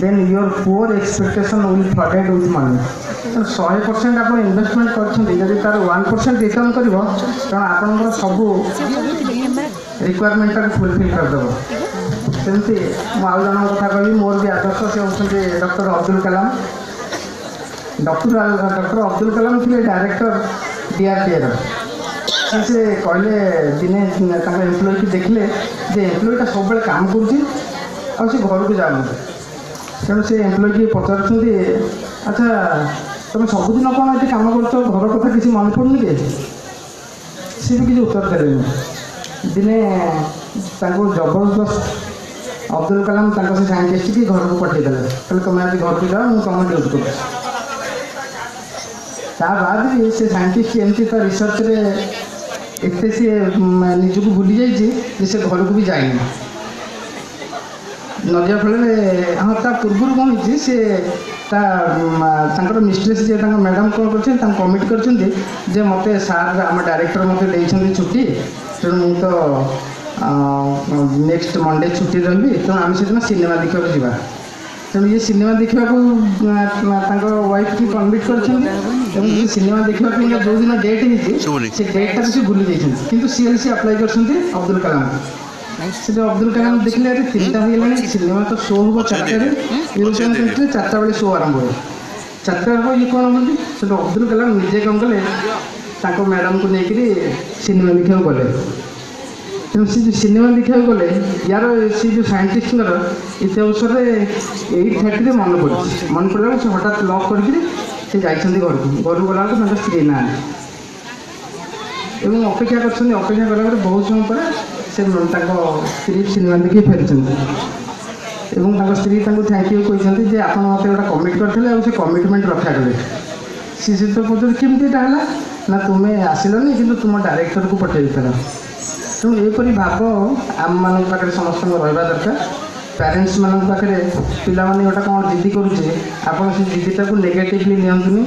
then your poor expectation will flooded with money. 100% आप investment कर तार 1% रिटर्न कर कारण सब रिक्वायरमेंट फुलफिल करदेव सेमती आउ जन कथा कह मोर भी आदर्श से होती डॉक्टर अब्दुल कलाम। डॉक्टर अब्दुल कलाम थे डायरेक्टर DRDO से कहले दिने एम्प्लॉय की देखले जे एम्प्लॉयटा सब काम कर घर को जाऊँ तेणु से एम्प्लॉय की पचार अच्छा तुम सबुदिन कौन ये कम कर घर कथा किसी मन पड़नी कि सी भी किसी उत्तर देने दिने जबरदस्त अब्दुल कलाम से साइंटिस्ट की घर को पठेदे कहले तुम आज घर को जाओ तुम ड्यूटी कर बाद भी से साइंटिस्ट एमती तो रिसर्च रे एते सी निज को भूली जाइए से घर को भी जाइए नजा फल हाँ ता पूर्व कौन हो सी मिस्ट्रेस जे मैडम कौन कर कमिट कर मत सार आम डायरेक्टर मत देते छुट्टी तेणु मुझे तो नेक्स्ट मंडे छुट्टी रही तेणु आम से सिनेमा देखा जावा तेणु ये सिनेमा देखा वाइफ की कन्विट कर सिनेमा देखा जो दिन डेट होती से डेटा से भूली जाइए कि CLC अप्लाई कर अब्दुल कलाम से अब्दुल कलाम देखले अरे 3टा हो सिनेमा तो शो हम 4टारे यूरोपियन कंट्री 4टा बेले शो आरंभ हो 4टा हो ये कौन बोलती से अब्दुल कलाम निजे कौन कले मैडम को लेकर सिनेमा देखा गले तेणु सी जो सिनेमा देखा गले यार सी जो साइंटिस्ट इतने अवसर 8:30 मन पड़ा से हठात लक करके जाइए घर को गला स्त्री ना एवं अपेक्षा कर बहुत समय पर से स्त्री सिनेमा देखिए फेरी स्त्री थैंक यू कहते आप मत गोटे कमिट करते कमिटमेंट रक्षा कले सी तो पचार केमती ना तुम्हें आसिलनी कि तुम डायरेक्टर को पठेई पार तेणु यहपरी भाव आम मान पाखे समस्त रहा दरकार पेरेन्ट्स मान पाखे पिला गोटे कौन जिद्दी करुचे आपड़ से जिद्दीटा को नेगेटिवली नियंतुनि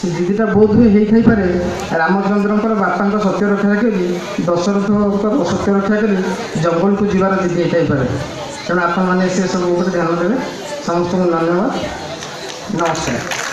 से जिद्दीटा बहुत हुए होई पारे रामचंद्र बापा सत्य रक्षा करी दशरथ असत्य रक्षा करी जंगल को जीवार जिद्दी होई पारे तेणु आपण मैंने से सब ध्यान देवे समस्त धन्यवाद नमस्कार।